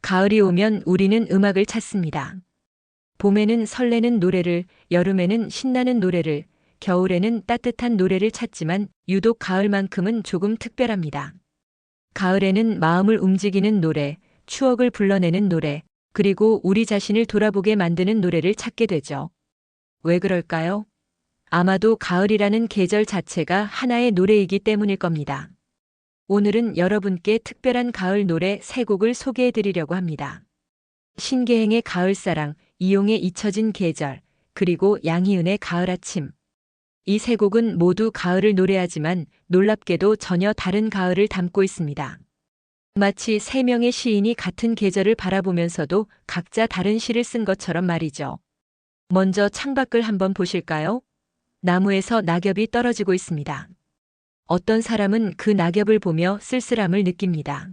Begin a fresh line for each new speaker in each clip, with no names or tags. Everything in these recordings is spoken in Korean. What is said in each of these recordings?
가을이 오면 우리는 음악을 찾습니다. 봄에는 설레는 노래를, 여름에는 신나는 노래를, 겨울에는 따뜻한 노래를 찾지만 유독 가을만큼은 조금 특별합니다. 가을에는 마음을 움직이는 노래, 추억을 불러내는 노래, 그리고 우리 자신을 돌아보게 만드는 노래를 찾게 되죠. 왜 그럴까요? 아마도 가을이라는 계절 자체가 하나의 노래이기 때문일 겁니다. 오늘은 여러분께 특별한 가을 노래 3곡을 소개해 드리려고 합니다. 신계행의 가을사랑, 이용의 잊혀진 계절, 그리고 양희은의 가을 아침. 이 3곡은 모두 가을을 노래하지만 놀랍게도 전혀 다른 가을을 담고 있습니다. 마치 3명의 시인이 같은 계절을 바라보면서도 각자 다른 시를 쓴 것처럼 말이죠. 먼저 창밖을 한번 보실까요? 나무에서 낙엽이 떨어지고 있습니다. 어떤 사람은 그 낙엽을 보며 쓸쓸함을 느낍니다.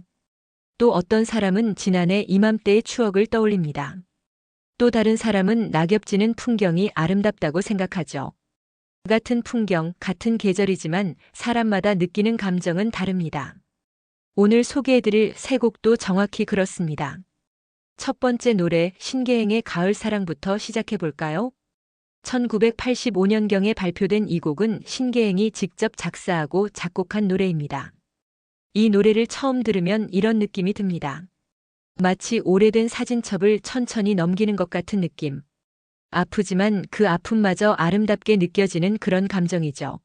또 어떤 사람은 지난해 이맘때의 추억을 떠올립니다. 또 다른 사람은 낙엽 지는 풍경이 아름답다고 생각하죠. 같은 풍경, 같은 계절이지만 사람마다 느끼는 감정은 다릅니다. 오늘 소개해드릴 3곡도 정확히 그렇습니다. 첫 번째 노래 신계행의 가을사랑부터 시작해볼까요? 1985년경에 발표된 이 곡은 신계행이 직접 작사하고 작곡한 노래입니다. 이 노래를 처음 들으면 이런 느낌이 듭니다. 마치 오래된 사진첩을 천천히 넘기는 것 같은 느낌. 아프지만 그 아픔마저 아름답게 느껴지는 그런 감정이죠.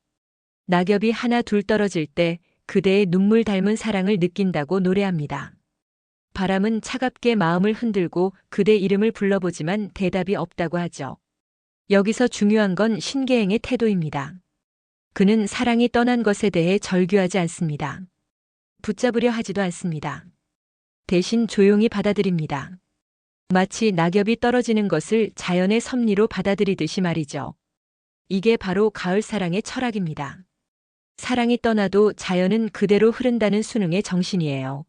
낙엽이 하나 둘 떨어질 때 그대의 눈물 닮은 사랑을 느낀다고 노래합니다. 바람은 차갑게 마음을 흔들고 그대 이름을 불러보지만 대답이 없다고 하죠. 여기서 중요한 건 신계행의 태도입니다. 그는 사랑이 떠난 것에 대해 절규하지 않습니다. 붙잡으려 하지도 않습니다. 대신 조용히 받아들입니다. 마치 낙엽이 떨어지는 것을 자연의 섭리로 받아들이듯이 말이죠. 이게 바로 가을 사랑의 철학입니다. 사랑이 떠나도 자연은 그대로 흐른다는 순응의 정신이에요.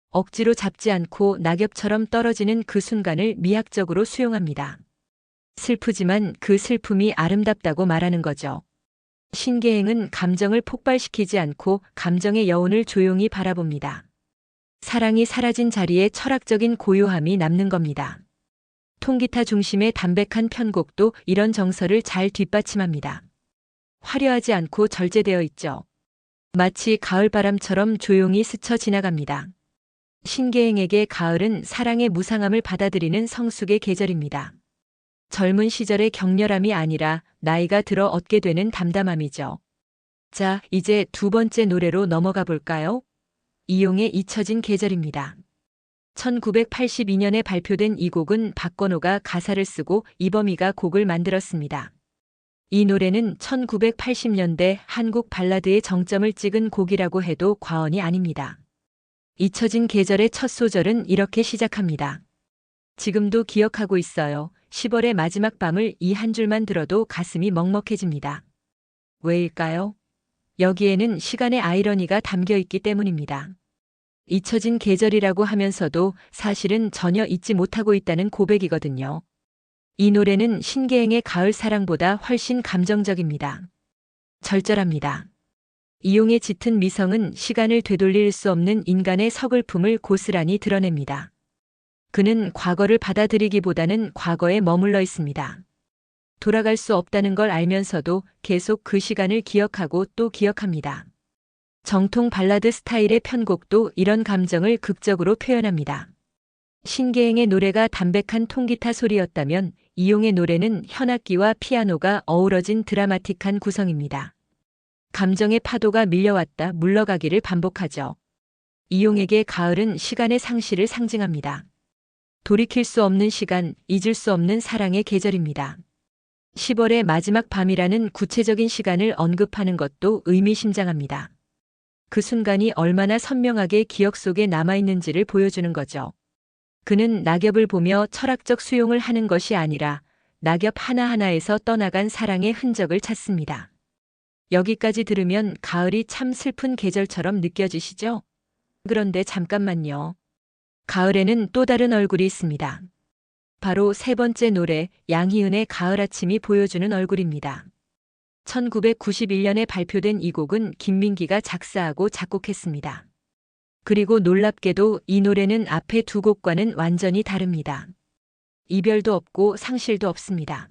억지로 잡지 않고 낙엽처럼 떨어지는 그 순간을 미학적으로 수용합니다. 슬프지만 그 슬픔이 아름답다고 말하는 거죠. 신계행은 감정을 폭발시키지 않고 감정의 여운을 조용히 바라봅니다. 사랑이 사라진 자리에 철학적인 고요함이 남는 겁니다. 통기타 중심의 담백한 편곡도 이런 정서를 잘 뒷받침합니다. 화려하지 않고 절제되어 있죠. 마치 가을바람처럼 조용히 스쳐 지나갑니다. 신계행에게 가을은 사랑의 무상함을 받아들이는 성숙의 계절입니다. 젊은 시절의 격렬함이 아니라 나이가 들어 얻게 되는 담담함이죠. 자, 이제 두 번째 노래로 넘어가 볼까요? 이용의 잊혀진 계절입니다. 1982년에 발표된 이 곡은 박건호가 가사를 쓰고 이범희가 곡을 만들었습니다. 이 노래는 1980년대 한국 발라드의 정점을 찍은 곡이라고 해도 과언이 아닙니다. 잊혀진 계절의 첫 소절은 이렇게 시작합니다. 지금도 기억하고 있어요. 10월의 마지막 밤을 이 한 줄만 들어도 가슴이 먹먹해집니다. 왜일까요? 여기에는 시간의 아이러니가 담겨 있기 때문입니다. 잊혀진 계절이라고 하면서도 사실은 전혀 잊지 못하고 있다는 고백이거든요. 이 노래는 신계행의 가을 사랑보다 훨씬 감정적입니다. 절절합니다. 이용의 짙은 미성은 시간을 되돌릴 수 없는 인간의 서글픔을 고스란히 드러냅니다. 그는 과거를 받아들이기보다는 과거에 머물러 있습니다. 돌아갈 수 없다는 걸 알면서도 계속 그 시간을 기억하고 또 기억합니다. 정통 발라드 스타일의 편곡도 이런 감정을 극적으로 표현합니다. 신계행의 노래가 담백한 통기타 소리였다면 이용의 노래는 현악기와 피아노가 어우러진 드라마틱한 구성입니다. 감정의 파도가 밀려왔다 물러가기를 반복하죠. 이용에게 가을은 시간의 상실을 상징합니다. 돌이킬 수 없는 시간, 잊을 수 없는 사랑의 계절입니다. 10월의 마지막 밤이라는 구체적인 시간을 언급하는 것도 의미심장합니다. 그 순간이 얼마나 선명하게 기억 속에 남아있는지를 보여주는 거죠. 그는 낙엽을 보며 철학적 수용을 하는 것이 아니라 낙엽 하나하나에서 떠나간 사랑의 흔적을 찾습니다. 여기까지 들으면 가을이 참 슬픈 계절처럼 느껴지시죠? 그런데 잠깐만요. 가을에는 또 다른 얼굴이 있습니다. 바로 세 번째 노래 양희은의 가을 아침이 보여주는 얼굴입니다. 1991년에 발표된 이 곡은 김민기가 작사하고 작곡했습니다. 그리고 놀랍게도 이 노래는 앞에 두 곡과는 완전히 다릅니다. 이별도 없고 상실도 없습니다.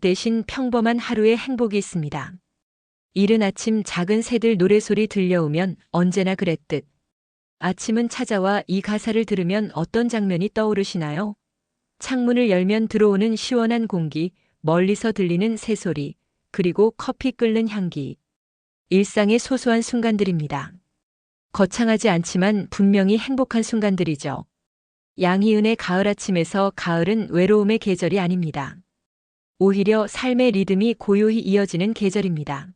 대신 평범한 하루의 행복이 있습니다. 이른 아침 작은 새들 노래소리 들려오면 언제나 그랬듯 아침은 찾아와. 이 가사를 들으면 어떤 장면이 떠오르시나요? 창문을 열면 들어오는 시원한 공기, 멀리서 들리는 새소리, 그리고 커피 끓는 향기. 일상의 소소한 순간들입니다. 거창하지 않지만 분명히 행복한 순간들이죠. 양희은의 가을 아침에서 가을은 외로움의 계절이 아닙니다. 오히려 삶의 리듬이 고요히 이어지는 계절입니다.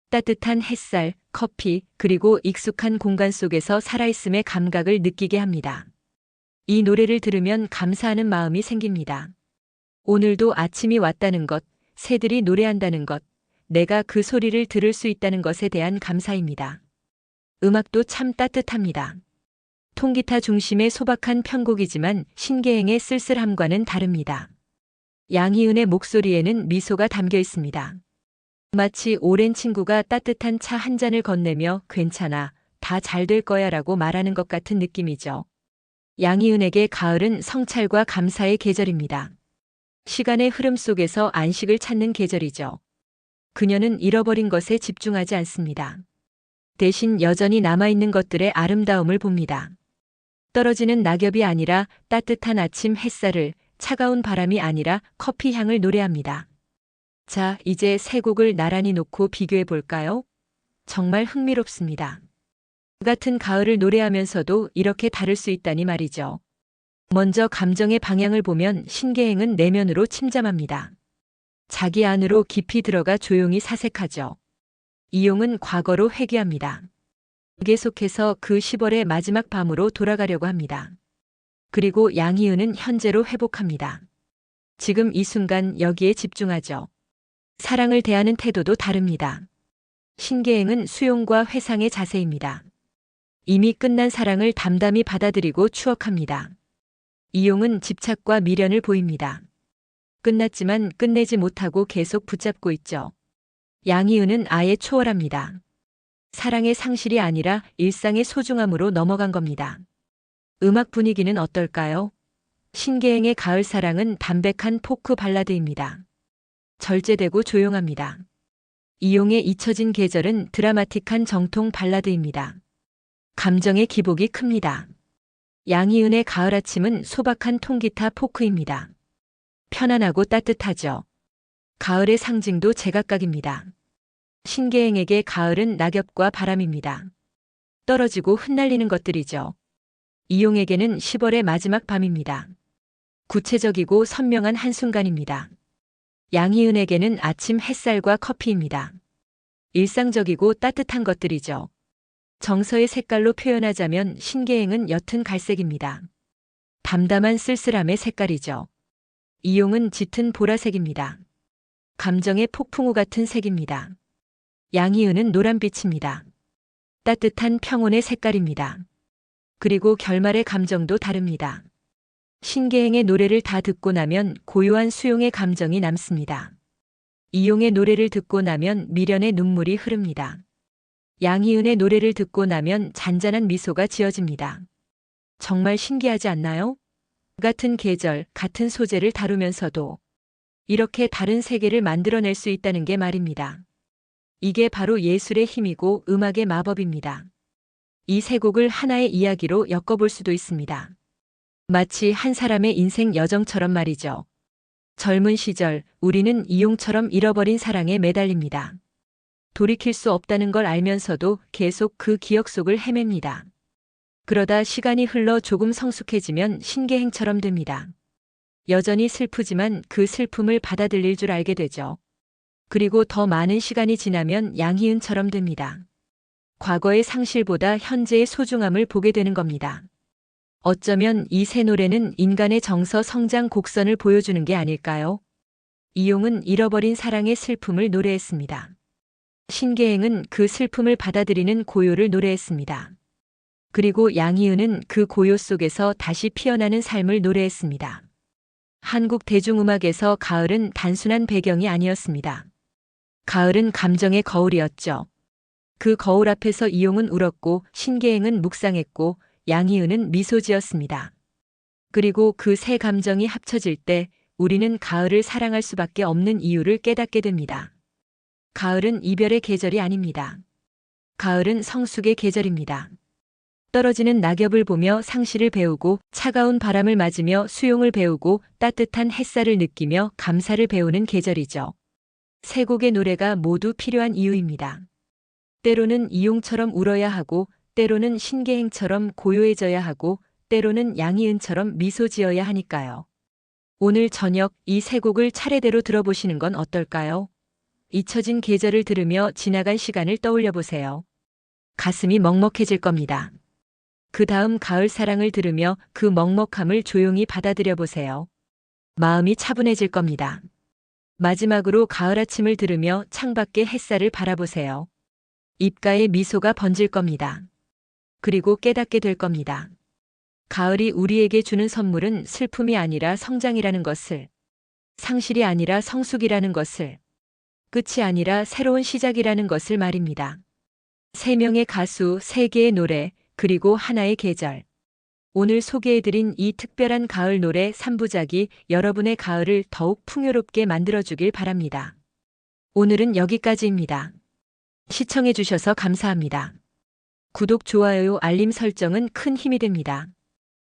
따뜻한 햇살, 커피, 그리고 익숙한 공간 속에서 살아있음의 감각을 느끼게 합니다. 이 노래를 들으면 감사하는 마음이 생깁니다. 오늘도 아침이 왔다는 것, 새들이 노래한다는 것, 내가 그 소리를 들을 수 있다는 것에 대한 감사입니다. 음악도 참 따뜻합니다. 통기타 중심의 소박한 편곡이지만 신계행의 쓸쓸함과는 다릅니다. 양희은의 목소리에는 미소가 담겨 있습니다. 마치 오랜 친구가 따뜻한 차 한 잔을 건네며 괜찮아, 다 잘 될 거야 라고 말하는 것 같은 느낌이죠. 양희은에게 가을은 성찰과 감사의 계절입니다. 시간의 흐름 속에서 안식을 찾는 계절이죠. 그녀는 잃어버린 것에 집중하지 않습니다. 대신 여전히 남아있는 것들의 아름다움을 봅니다. 떨어지는 낙엽이 아니라 따뜻한 아침 햇살을, 차가운 바람이 아니라 커피 향을 노래합니다. 자, 이제 세 곡을 나란히 놓고 비교해 볼까요? 정말 흥미롭습니다. 같은 가을을 노래하면서도 이렇게 다를 수 있다니 말이죠. 먼저 감정의 방향을 보면 신계행은 내면으로 침잠합니다. 자기 안으로 깊이 들어가 조용히 사색하죠. 이용은 과거로 회귀합니다. 계속해서 그 10월의 마지막 밤으로 돌아가려고 합니다. 그리고 양희은은 현재로 회복합니다. 지금 이 순간 여기에 집중하죠. 사랑을 대하는 태도도 다릅니다. 신계행은 수용과 회상의 자세입니다. 이미 끝난 사랑을 담담히 받아들이고 추억합니다. 이용은 집착과 미련을 보입니다. 끝났지만 끝내지 못하고 계속 붙잡고 있죠. 양희은은 아예 초월합니다. 사랑의 상실이 아니라 일상의 소중함으로 넘어간 겁니다. 음악 분위기는 어떨까요? 신계행의 가을 사랑은 담백한 포크 발라드입니다. 절제되고 조용합니다. 이용의 잊혀진 계절은 드라마틱한 정통 발라드입니다. 감정의 기복이 큽니다. 양희은의 가을 아침은 소박한 통기타 포크입니다. 편안하고 따뜻하죠. 가을의 상징도 제각각입니다. 신계행에게 가을은 낙엽과 바람입니다. 떨어지고 흩날리는 것들이죠. 이용에게는 10월의 마지막 밤입니다. 구체적이고 선명한 한순간입니다. 양희은에게는 아침 햇살과 커피입니다. 일상적이고 따뜻한 것들이죠. 정서의 색깔로 표현하자면 신계행은 옅은 갈색입니다. 담담한 쓸쓸함의 색깔이죠. 이용은 짙은 보라색입니다. 감정의 폭풍우 같은 색입니다. 양희은은 노란빛입니다. 따뜻한 평온의 색깔입니다. 그리고 결말의 감정도 다릅니다. 신계행의 노래를 다 듣고 나면 고요한 수용의 감정이 남습니다. 이용의 노래를 듣고 나면 미련의 눈물이 흐릅니다. 양희은의 노래를 듣고 나면 잔잔한 미소가 지어집니다. 정말 신기하지 않나요? 같은 계절, 같은 소재를 다루면서도 이렇게 다른 세계를 만들어낼 수 있다는 게 말입니다. 이게 바로 예술의 힘이고 음악의 마법입니다. 이 세 곡을 하나의 이야기로 엮어볼 수도 있습니다. 마치 한 사람의 인생 여정처럼 말이죠. 젊은 시절 우리는 이용처럼 잃어버린 사랑에 매달립니다. 돌이킬 수 없다는 걸 알면서도 계속 그 기억 속을 헤맵니다. 그러다 시간이 흘러 조금 성숙해지면 신계행처럼 됩니다. 여전히 슬프지만 그 슬픔을 받아들일 줄 알게 되죠. 그리고 더 많은 시간이 지나면 양희은처럼 됩니다. 과거의 상실보다 현재의 소중함을 보게 되는 겁니다. 어쩌면 이 세 노래는 인간의 정서 성장 곡선을 보여주는 게 아닐까요? 이용은 잃어버린 사랑의 슬픔을 노래했습니다. 신계행은 그 슬픔을 받아들이는 고요를 노래했습니다. 그리고 양희은은 그 고요 속에서 다시 피어나는 삶을 노래했습니다. 한국 대중음악에서 가을은 단순한 배경이 아니었습니다. 가을은 감정의 거울이었죠. 그 거울 앞에서 이용은 울었고 신계행은 묵상했고 양희은은 미소 지었습니다. 그리고 그 세 감정이 합쳐질 때 우리는 가을을 사랑할 수밖에 없는 이유를 깨닫게 됩니다. 가을은 이별의 계절이 아닙니다. 가을은 성숙의 계절입니다. 떨어지는 낙엽을 보며 상시를 배우고 차가운 바람을 맞으며 수용을 배우고 따뜻한 햇살을 느끼며 감사를 배우는 계절이죠. 세 곡의 노래가 모두 필요한 이유입니다. 때로는 이용처럼 울어야 하고, 때로는 신계행처럼 고요해져야 하고, 때로는 양희은처럼 미소 지어야 하니까요. 오늘 저녁 이 세 곡을 차례대로 들어보시는 건 어떨까요? 잊혀진 계절을 들으며 지나간 시간을 떠올려 보세요. 가슴이 먹먹해질 겁니다. 그 다음 가을 사랑을 들으며 그 먹먹함을 조용히 받아들여 보세요. 마음이 차분해질 겁니다. 마지막으로 가을 아침을 들으며 창밖의 햇살을 바라보세요. 입가에 미소가 번질 겁니다. 그리고 깨닫게 될 겁니다. 가을이 우리에게 주는 선물은 슬픔이 아니라 성장이라는 것을, 상실이 아니라 성숙이라는 것을, 끝이 아니라 새로운 시작이라는 것을 말입니다. 세 명의 가수, 세 개의 노래, 그리고 하나의 계절. 오늘 소개해드린 이 특별한 가을 노래 3부작이 여러분의 가을을 더욱 풍요롭게 만들어주길 바랍니다. 오늘은 여기까지입니다. 시청해주셔서 감사합니다. 구독, 좋아요, 알림 설정은 큰 힘이 됩니다.